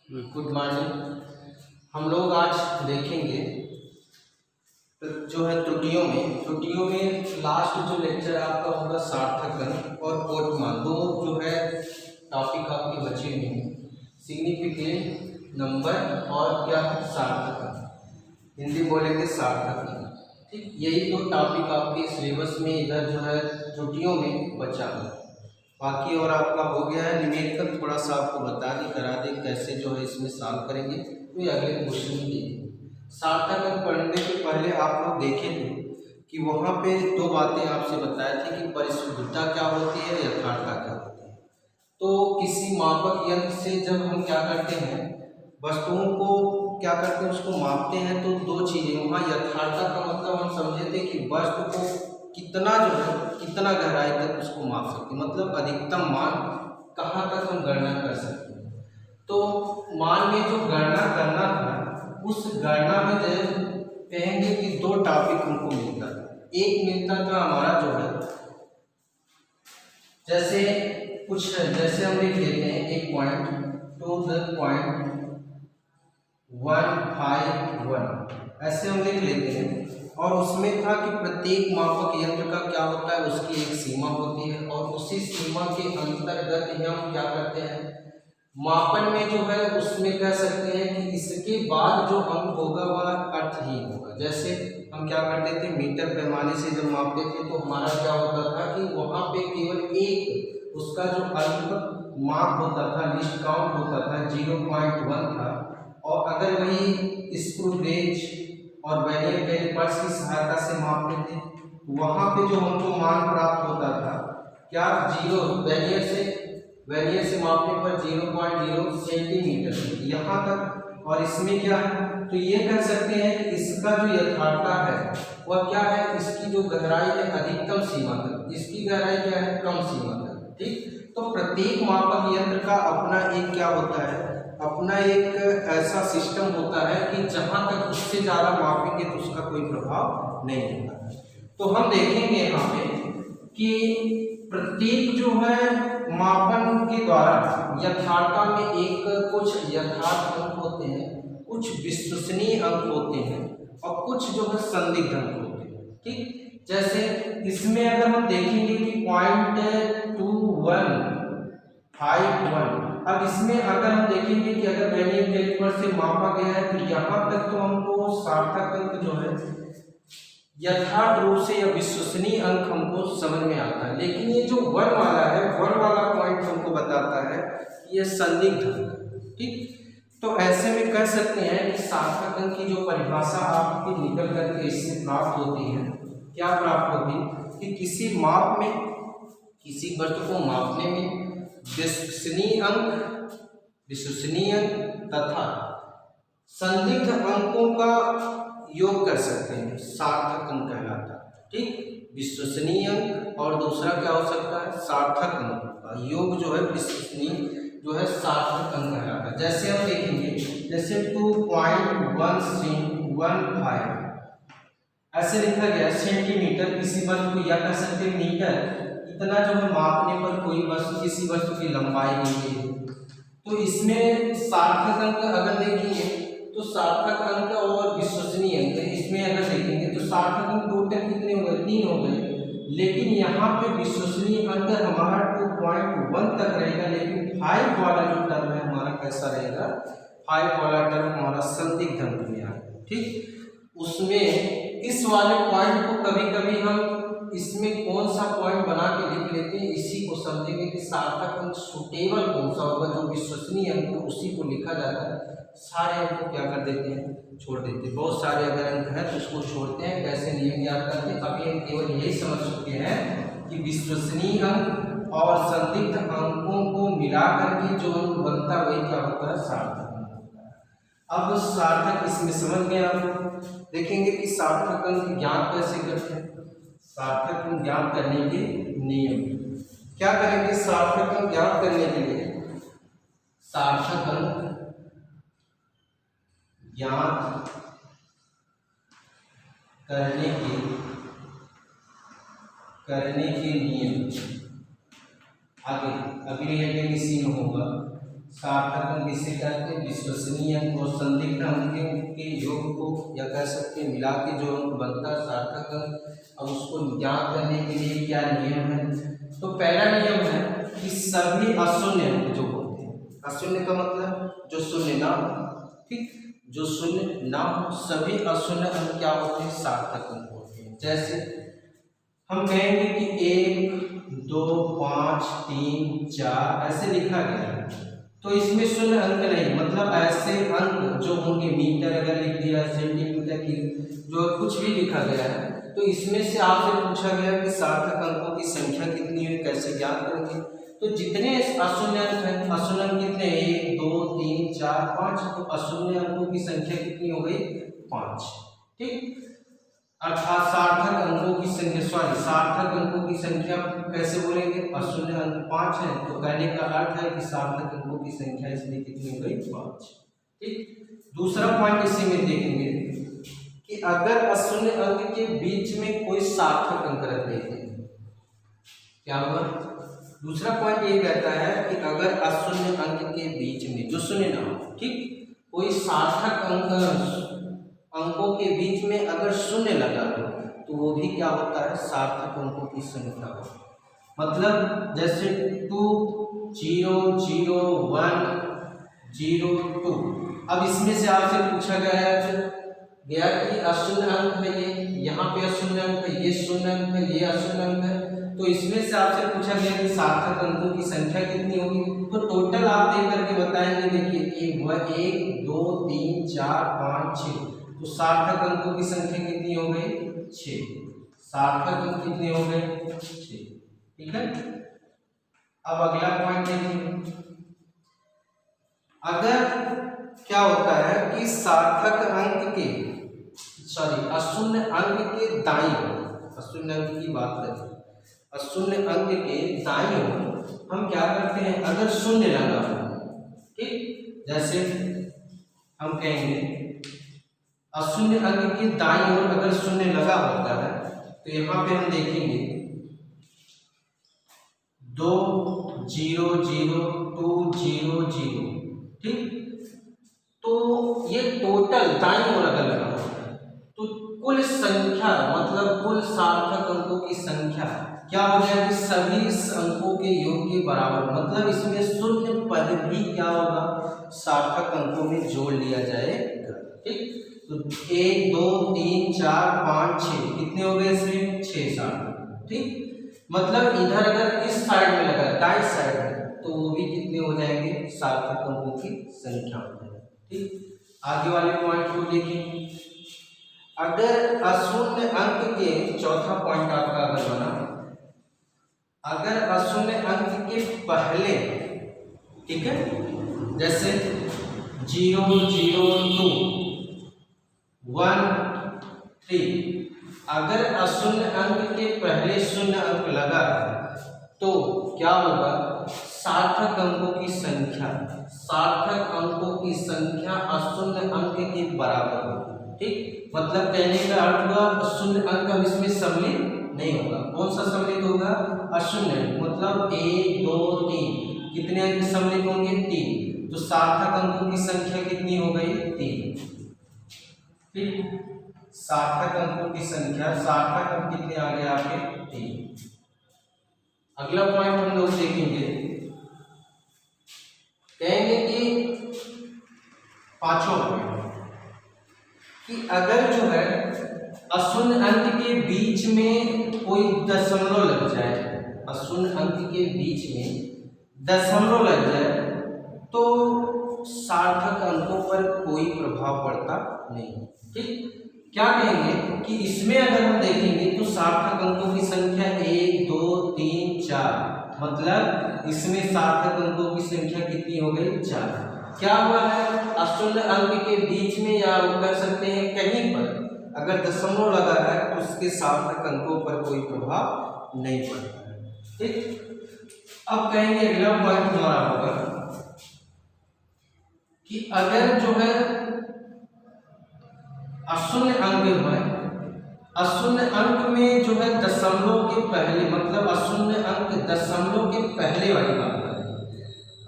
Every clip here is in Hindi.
Good morning. हम लोग आज देखेंगे जो है त्रुटियों में लास्ट जो लेक्चर आपका होगा सार्थकगण और पोर्टमान, दो जो है टॉपिक आपके बचे हुए हैं, सिग्निफिकेंट नंबर और क्या है सार्थकगण, हिंदी बोलेंगे सार्थकगण। ठीक, यही दो टॉपिक आपके सिलेबस में इधर जो है त्रुटियों में बचा है। बाकी और आपका हो गया है न्यूमेरिकल, थोड़ा सा आपको बता दें करा दें कैसे जो है इसमें सॉल्व करेंगे, तो ये अगले क्वेश्चन में देंगे। सार्थकगण पढ़ने के पहले आप लोग देखे थे कि वहाँ पे दो बातें आपसे बताए थे कि परिशुद्धता क्या होती है, यथार्थता क्या होती है। तो किसी मापक यंत्र से जब हम क्या करते हैं, वस्तुओं को क्या करते हैं, उसको मापते हैं, तो दो चीज़ें वहाँ यथार्थता का मतलब हम समझे थे कि वस्तु को कितना जो है कितना गहराई तक उसको माप सकते हैं, मतलब अधिकतम मान कहाँ तक हम गणना कर सकते हैं। तो मान में जो गणना करना था, उस गणना में जो कहेंगे कि दो टॉपिक हमको मिलता था। एक मिलता था हमारा जो है जैसे हम लिख लेते हैं एक पॉइंट टू द पॉइंट 151 ऐसे हम लिख लेते हैं। और उसमें था कि प्रत्येक मापक यंत्र का क्या होता है, उसकी एक सीमा होती है और उसी सीमा के अंतर्गत ही हम क्या करते हैं, मापन में जो है उसमें कह सकते हैं कि इसके बाद जो अंक होगा वह अर्थहीन होगा। जैसे हम क्या करते थे, मीटर पैमाने से जब मापते थे तो हमारा क्या होता था कि वहाँ पे केवल एक उसका जो अंक माप होता था, लिस्ट काउंट होता था 0.1 था। और अगर वही स्क्रू गेज और वर्नियर कैलिपर्स की सहायता से मापते थे, वहाँ पे जो हमको मान प्राप्त होता था क्या, जीरो वर्नियर से मापने पर 0.0 सेंटीमीटर यहाँ तक। और इसमें क्या है, तो ये कह सकते हैं कि इसका जो यथार्थता है वह क्या है, इसकी जो गहराई है अधिकतम सीमा तक, इसकी गहराई क्या है, कम सीमा तक। ठीक, तो प्रत्येक मापक यंत्र का अपना एक क्या होता है, अपना एक ऐसा सिस्टम होता है कि जहां तक उससे ज़्यादा मापेंगे तो उसका कोई प्रभाव नहीं होता। तो हम देखेंगे यहाँ पे कि प्रत्येक जो है मापन के द्वारा यथार्थता में एक कुछ यथार्थ अंक होते हैं, कुछ विश्वसनीय अंक होते हैं और कुछ जो है संदिग्ध अंक होते हैं। ठीक, जैसे इसमें अगर हम देखेंगे कि 0.2151, अब इसमें अगर हम देखेंगे कि अगर वर्नियर कैलिपर से मापा गया है तो यहाँ तक तो हमको सार्थक अंक जो है यथार्थ रूप से या विश्वसनीय अंक हमको समझ में आता है। लेकिन ये जो वन वाला है, वन वाला पॉइंट हमको बताता है कि ये संदिग्ध अंक। ठीक, तो ऐसे में कह सकते हैं कि सार्थक अंक की जो परिभाषा आपकी निकल करके इससे प्राप्त होती है, क्या प्राप्त होती है कि किसी माप में, किसी वस्तु को मापने में विश्वसनीय तथा संदिग्ध अंकों का योग कर सकते हैं, सार्थक अंक कहलाता है। ठीक, विश्वसनीय अंक और दूसरा क्या हो सकता है, सार्थक अंक का योग जो है विश्वसनीय जो है सार्थक अंक कहलाता है। जैसे हम देखेंगे, जैसे 2.115 ऐसे लिखा गया सेंटीमीटर, किसी वस्तु को या कह सकते हैं मीटर, इतना जो है मापने पर कोई वस्तु, किसी वस्तु की लंबाई दी गई। तो इसमें सार्थक अंक अगर देखेंगे तो सार्थक अंक और विश्वसनीय अंक, इसमें अगर देखेंगे तो सार्थक अंक टोटल कितने हो गए, 3 हो गए। लेकिन यहाँ पे विश्वसनीय अंक हमारा 2.1 तक रहेगा, लेकिन 5 वाला जो टर्म है हमारा कैसा रहेगा, 5 वाला टर्म हमारा संदिग्ध अंक में आएगा। ठीक, उसमें इस वाले पॉइंट को कभी कभी हम इसमें कौन सा पॉइंट बना के लिख लेते हैं, इसी को समझेंगे कि सार्थक अंक सुटेबल कौन सा होगा, जो विश्वसनीय अंक उसी को लिखा जाता है। सारे अंक को क्या कर देते हैं, छोड़ देते हैं। बहुत सारे अगर अंक हैं तो उसको छोड़ते हैं, कैसे नियम याद करते हैं। अभी हम केवल यही समझ चुके हैं कि विश्वसनीय अंक और संदिग्ध अंकों को मिला करके जो अंक बनता है वही क्या होता है, सार्थक अंक होता है। अब सार्थक इसमें समझ गए आप। देखेंगे कि सार्थक अंक ज्ञात कैसे करते हैं, सार्थक अंक ज्ञात करने के नियम क्या करेंगे। सार्थक अंक ज्ञात करने के लिए सार्थक अंक ज्ञात करने के नियम आगे अगली हेडिंग इसी में होगा। सार्थक अंक किसे कहते हैं? विश्वसनीय अंक और संदिग्ध अंक के योग को या कह सकते हैं मिला के जो अंक बनता है सार्थक अंक। अब उसको ज्ञात करने के लिए क्या नियम है? तो पहला नियम है कि सभी अशून्य अंक जो होते हैं, अशून्य का मतलब जो शून्य ना हो, ठीक, जो शून्य ना हो, सभी अशून्य अंक क्या होते हैं? सार्थक अंक होते हैं। जैसे हम कहेंगे कि 1 2 5 3 4 ऐसे लिखा गया है, तो इसमें शून्य अंक नहीं, मतलब ऐसे अंक जो होंगे, मीटर अगर लिख दिया, सेंटीमीटर की जो कुछ भी लिखा गया है, तो इसमें से आपसे पूछा गया कि सार्थक अंकों की संख्या कितनी है, कैसे ज्ञात करेंगे? तो जितने अशून्य अंक हैं, अशून्य अंक कितने? 1 2 3 4 5, तो अशून्य अंकों की संख्या कितनी हो गई? 5, ठीक। अर्थात सार्थक अंकों की संख्या, सार्थक अंकों की संख्या कैसे बोलेंगे? अशून्य अंक 5 है, तो कहने का अर्थ है कि सार्थक अंकों की संख्या इसमें कितनी हो गई? 5, ठीक। दूसरा पॉइंट इसी में देखेंगे कि अगर अशून्य अंक के बीच में कोई सार्थक अंक रख देते हैं, क्या हुआ? दूसरा पॉइंट ये कहता है कि अगर अशून्य अंक के बीच में जो शून्य ना हो, ठीक, कोई सार्थक अंकों के बीच में अगर शून्य लगा हो, तो वो भी क्या होता है? सार्थक अंकों की संख्या हो। मतलब जैसे 2 0 0 1 0 2, अब इसमें से आपसे पूछा गया कि अशून्य अंक है ये, यहाँ पे अशून्य अंक है, ये शून्य अंक है, ये अशून्य अंक है, तो इसमें से आपसे पूछा गया कि सार्थक अंकों की संख्या कितनी होगी? तो टोटल आप देख करके बताएंगे। देखिए 1 2 3 4 5 6, तो सार्थक अंकों की संख्या कितनी हो गई? 6। सार्थक अंक कितने हो गए? 6, ठीक है। अब अगला पॉइंट देखिए, अगर क्या होता है कि सार्थक अंक के अशून्य अंक के दाईं ओर, अशून्य अंक की बात करें, अशून्य अंक के दाईं ओर हम क्या करते हैं? अगर शून्य लगा हो, ठीक, जैसे हम कहेंगे अशून्य अंक के दाईं ओर अगर शून्य लगा होता है, तो यहाँ पे हम देखेंगे 2 0 0 2 0 0, ठीक। तो ये टोटल दाईं ओर अगर लगा होता है, तो कुल संख्या मतलब कुल सार्थक अंकों की संख्या क्या हो जाएगी? सभी अंकों के योग के बराबर, मतलब इसमें शून्य पद भी क्या होगा? सार्थक अंकों में जोड़ लिया जाएगा, ठीक। तो 1 2 3 4 5 6 कितने हो गए? इसमें 6 सार्थक, ठीक। मतलब इधर अगर इस साइड में लगा, दाईं साइड में, तो वो भी कितने हो जाएंगे? सार्थक अंकों की संख्या हो जाएगी, ठीक। आगे वाले पॉइंट को देखें, अगर अशून्य अंक के, चौथा पॉइंट आपका अगर बना, अगर अशून्य अंक के पहले, ठीक है, जैसे 0 0 2 1 3, अगर अशून्य अंक के पहले शून्य अंक लगा तो क्या होगा? सार्थक अंकों की संख्या, सार्थक अंकों की संख्या अशून्य अंक के बराबर होगी, ठीक। मतलब कहने का अर्थ हुआ शून्य अंक अब इसमें सम्मिलित नहीं होगा। कौन सा सम्मिलित होगा? अशून्य, मतलब 1 2 3, कितने अंक सम्मिलित होंगे? 3, तो सार्थक अंकों की संख्या कितनी हो गई? 3, ठीक। सार्थक अंकों की संख्या, सार्थक अंक कितने आ गए आपके? 3। अगला पॉइंट हम लोग देखेंगे, कहेंगे कि पांचवा पॉइंट, कि अगर जो है अशून्य अंक के बीच में कोई दशमलव लग जाए, अशून्य अंक के बीच में दशमलव लग जाए, तो सार्थक अंकों पर कोई प्रभाव पड़ता नहीं, ठीक। क्या कहेंगे कि इसमें अगर हम देखेंगे तो सार्थक अंकों की संख्या 1 2 3 4, मतलब इसमें सार्थक अंकों की संख्या कितनी हो गई? 4। क्या हुआ है? अशून्य अंक के बीच में या कर सकते हैं कहीं पर अगर दशमलव लगा है तो उसके सार्थक अंकों पर कोई प्रभाव नहीं पड़ता है, ठीक। अब कहेंगे अगला पॉइंट हमारा होगा कि अगर जो है अशून्य अंक है, अशून्य अंक में जो है दशमलव के पहले, मतलब अशून्य अंक दशमलव के पहले वाली बात है,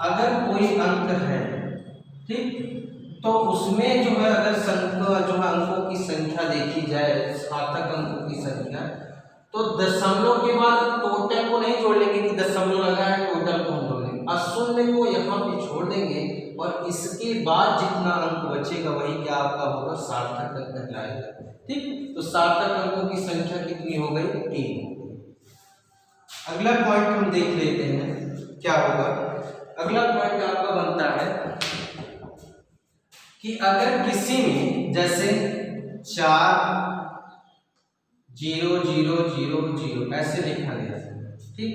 अगर कोई अंक है, ठीक, तो उसमें जो है अगर जो है अंकों की संख्या देखी जाए, सार्थक अंकों की संख्या, तो दशमलव के बाद टोटल को नहीं जोड़ लेंगे कि दशमलव लगा है, टोटल को हम जोड़ लेंगे, अशून्य को यहाँ पे छोड़ देंगे और इसके बाद जितना अंक बचेगा वही क्या आपका होगा, सार्थक अंक कहलाएगा। ठीक, तो सार्थक अंकों की संख्या कितनी हो गई, 3। अगला पॉइंट हम देख लेते हैं क्या होगा। अगला पॉइंट आपका बनता है कि अगर किसी में जैसे 4 0 0 0 0 ऐसे लिखा गया है, ठीक,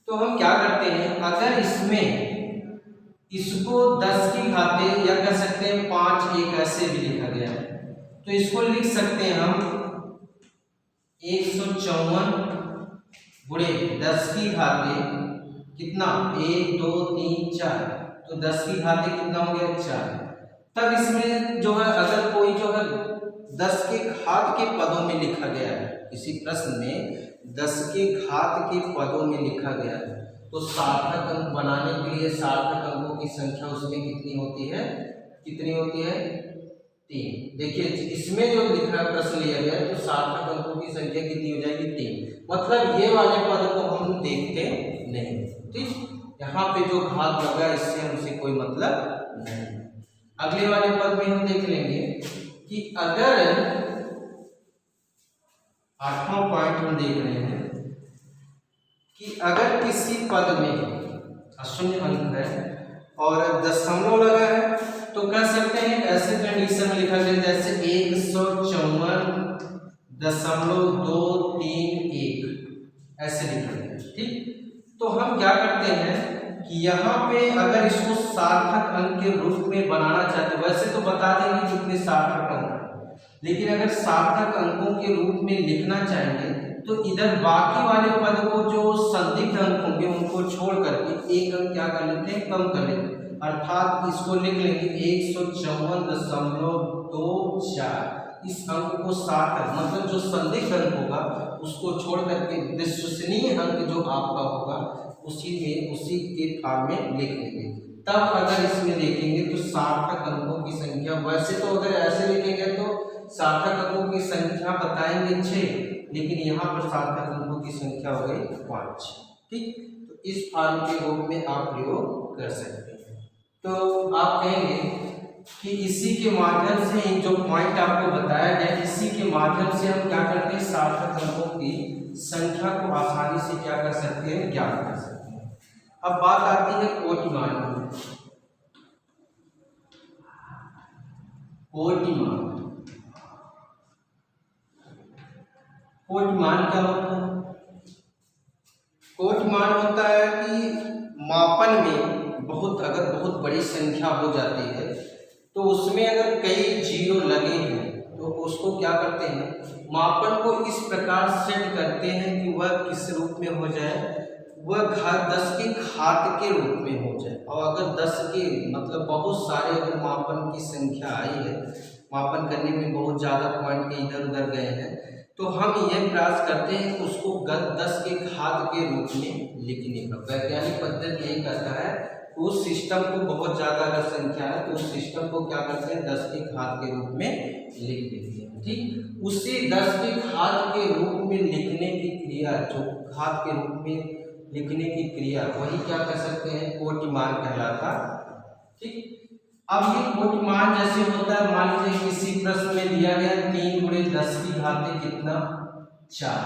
तो हम क्या करते हैं, अगर इसमें इसको 10 की घाते या कह सकते हैं 5 1 ऐसे भी लिखा गया है, तो इसको लिख सकते हैं हम 154 गुणे 10 की घाते कितना, 1 2 3 4, तो 10 की घाते कितना हो गया, 4। तब इसमें जो है अगर कोई जो है 10 के घात के पदों में लिखा गया है, इसी प्रश्न में 10 के घात के पदों में लिखा गया है, तो सार्थक अंक बनाने के लिए सार्थक अंकों की संख्या उसमें कितनी होती है, कितनी होती है, 3। देखिए इसमें जो लिखा है प्रश्न लिया गया है, तो सार्थक अंकों की संख्या कितनी हो जाएगी, 3। मतलब ये वाले पद को हम देखते नहीं, ठीक, यहाँ पे जो घात लगा इससे हमसे कोई मतलब नहीं। अगले वाले पद में हम देख लेंगे कि अगर 8वां पॉइंट हम देख रहे हैं कि अगर किसी पद में अशून्य अंक है और दशमलव लगा है, तो कह सकते हैं ऐसे कंडीशन में लिखा गया जैसे 154.231 ऐसे लिखा गया, ठीक। तो हम क्या करते हैं कि यहाँ पे अगर इसको सार्थक अंक के रूप में बनाना चाहते हैं, वैसे तो बता देंगे कितने सार्थक अंक हैं, लेकिन अगर सार्थक अंकों के रूप में लिखना चाहेंगे तो इधर बाकी वाले पद को जो संदिग्ध अंक होंगे उनको छोड़ करके एक अंक क्या कर लेते हैं, कम कर लेते हैं, अर्थात इसको लिख लेंगे 154.24। इस अंक को सार्थक मतलब जो संदिग्ध अंक होगा उसको छोड़ करके विश्वसनीय अंक जो आपका होगा उसी के फॉर्म में लिख लेंगे। तब अगर इसमें देखेंगे तो सार्थक अंकों की संख्या, वैसे तो अगर ऐसे लिखेंगे तो सार्थक अंकों की संख्या बताएंगे 6, लेकिन यहाँ पर सार्थक अंकों की संख्या हो गई 5, ठीक। तो इस फॉर्म के रूप में आप प्रयोग कर सकते हैं। तो आप कहेंगे कि इसी के माध्यम से जो पॉइंट आपको बताया गया, इसी के माध्यम से हम क्या करते हैं, सार्थक अंकों की संख्या को आसानी से क्या कर सकते हैं, ज्ञात कर सकते हैं। अब बात आती है कोटिमान की। कोटिमान क्या होता है? कोटिमान होता है कि मापन में अगर बहुत बड़ी संख्या हो जाती है तो उसमें अगर कई जीरो लगे हैं तो उसको क्या करते हैं, मापन को इस प्रकार सेट करते हैं कि वह किस रूप में हो जाए, वह 10 के घात के रूप में हो जाए। और अगर 10 के मतलब बहुत सारे अगर मापन की संख्या आई है, मापन करने में बहुत ज़्यादा पॉइंट के इधर उधर गए हैं, तो हम यह प्रयास करते हैं कि उसको 10 के घात के रूप में लिखने का। वैज्ञानिक पद्धति यही कहता है, उस सिस्टम को बहुत ज़्यादा अगर संख्या है तो उस सिस्टम को क्या करते हैं, 10 के घात के रूप में लिख देते हैं, ठीक। उसी 10 के घात के रूप में लिखने की क्रिया, जो घात के रूप में लिखने की क्रिया, वही क्या कर सकते हैं, कोटिमान कहलाता, ठीक। अब ये कोटिमान जैसे होता है, मान लीजिए किसी प्रश्न में दिया गया 3 गुणे 10 की घाते कितना, 4।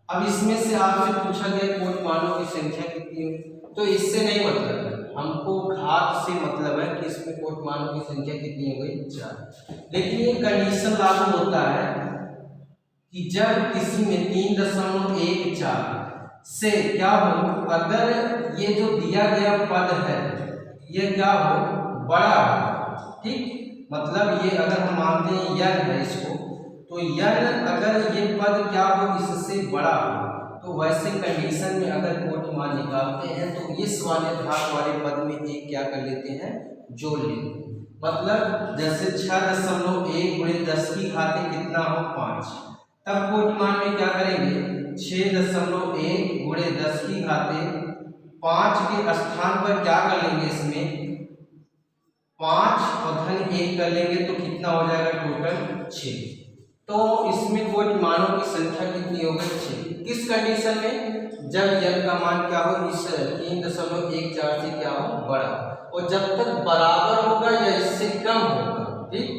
अब इसमें से आपसे पूछा गया कोटिमानों की संख्या कितनी है, तो इससे नहीं मतलब है, हमको घात से मतलब है कि इसमें कोटिमानों की संख्या कितनी हो गई, 4। लेकिन ये कंडीशन लागू होता है कि जब किसी में 3.14 से क्या हो, अगर ये जो दिया गया पद है ये क्या हो, बड़ा हो, ठीक। मतलब ये अगर हम मानते हैं यन है इसको, तो यन अगर ये पद क्या हो, इससे बड़ा हो, तो वैसे कंडीशन में अगर कोटिमान निकालते हैं तो इस वाले घात वाले पद में एक क्या कर लेते हैं, जोड़ लेते हैं। मतलब जैसे 6.1 गुणे 10 की घाते कितना हो, 5। तब कोटिमान में क्या करेंगे, 6.1 गुणे 10 की घाते 5 के स्थान पर क्या कर लेंगे, इसमें 5 और धन 1 कर लेंगे तो कितना हो जाएगा टोटल 6। तो इसमें कोट मानों की संख्या कितनी हो गई 6। किस कंडीशन में, जब n का मान क्या हो इस 3.14 से क्या हो बड़ा, और जब तक बराबर होगा या इससे कम होगा, ठीक,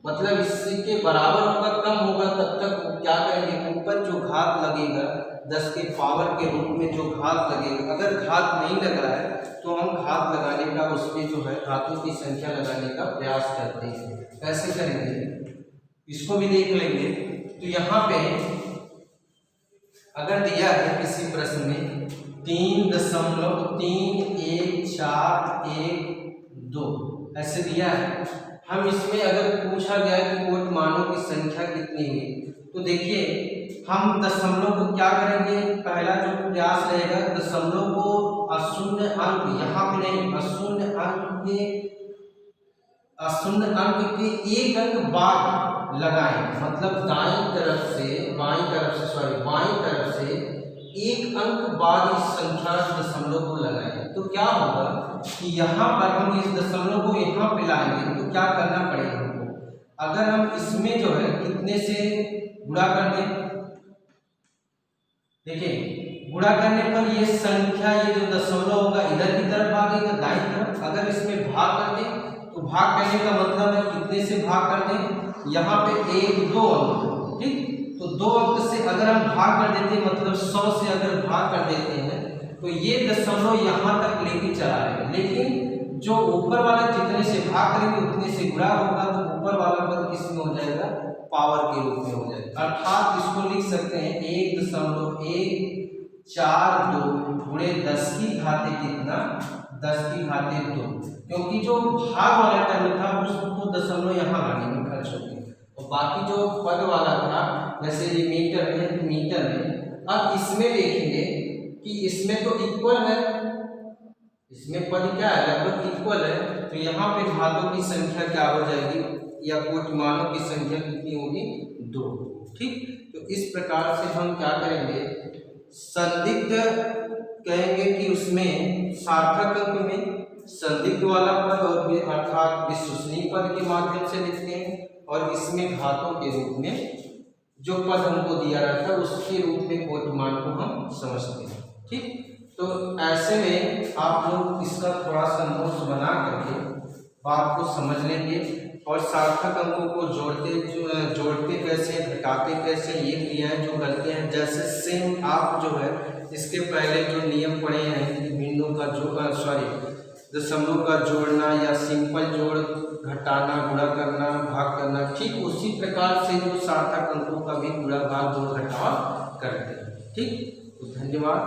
मतलब इसके बराबर होगा कम होगा तब तक क्या करेंगे, ऊपर जो घात लगेगा 10 के पावर के रूप में जो घात लगेगा, अगर घात नहीं लगा है तो हम घात लगाने का उसमें जो है घातों की संख्या लगाने का प्रयास करते हैं। कैसे करेंगे इसको भी देख लेंगे। तो यहाँ पे अगर दिया है किसी प्रश्न में 3.3142 ऐसे दिया है, हम इसमें अगर पूछा गया कि कोट मानों की संख्या कितनी हुई, तो देखिए हम दशमलव को क्या करेंगे, पहला जो प्रयास रहेगा दशमलव को अशून्य अंक, यहाँ पे नहीं अशून्य अंक के एक अंक बाद लगाएं, मतलब बाईं तरफ से एक अंक बाद इस संख्या दशमलव को लगाएं। तो क्या होगा कि यहाँ पर हम इस दशमलव को यहाँ पे लाएंगे तो क्या करना पड़ेगा हमको, अगर हम इसमें जो है कितने से गुणा कर दें, देखिए गुणा करने पर ये संख्या, ये जो दशमलव होगा इधर की तरफ भागेगा दाईं तरफ, अगर इसमें भाग कर दें तो भाग करने का मतलब है कितने से भाग कर दें, यहाँ पे 1 2 अंक, ठीक, तो 2 अंक से अगर हम भाग कर देते हैं मतलब 100 से अगर भाग कर देते हैं तो ये दशमलव यहाँ तक लेके चला आएगा, लेकिन जो ऊपर वाला जितने से भाग करेंगे उतने से गुणा होगा, तो ऊपर वाला पद किस में हो जाएगा, पावर के रूप में हो जाएगा। अर्थात इसको लिख सकते हैं 1.142 गुणे 10 की घाते कितना, 10 की घाते 2, क्योंकि जो भाग वाला टर्म था उसको दशमलव यहाँ लाने में खर्च हो गया, और बाकी जो पद वाला था जैसे ये मीटर में, अब इसमें देखेंगे कि इसमें तो इक्वल है, इसमें पद क्या है लगभग इक्वल है, तो यहाँ पे घातों की संख्या क्या हो जाएगी या कोट मानों की संख्या कितनी होगी 2, ठीक। तो इस प्रकार से हम क्या करेंगे, संदिग्ध कहेंगे कि उसमें सार्थक अंक में संदिग्ध वाला पद और फिर अर्थात विश्वसनीय पद के माध्यम से लिखते हैं, और इसमें घातों के रूप में जो पद हमको दिया रहता है उसके रूप में कोट मान को हम समझते हैं, ठीक। तो ऐसे में आप लोग इसका थोड़ा सा नोट्स बना करके बात को समझ लेंगे, और सार्थक अंकों को जोड़ते कैसे, घटाते कैसे, ये क्रियाएं जो करते हैं, जैसे सेम आप जो है इसके पहले जो नियम पढ़े हैं कि बिंदु का दशमलव का जोड़ना या सिंपल जोड़, घटाना, गुणा करना, भाग करना, ठीक उसी प्रकार से जो सार्थक अंकों का भी गुणा भाग जोड़ घटाव करते हैं, ठीक। तो धन्यवाद।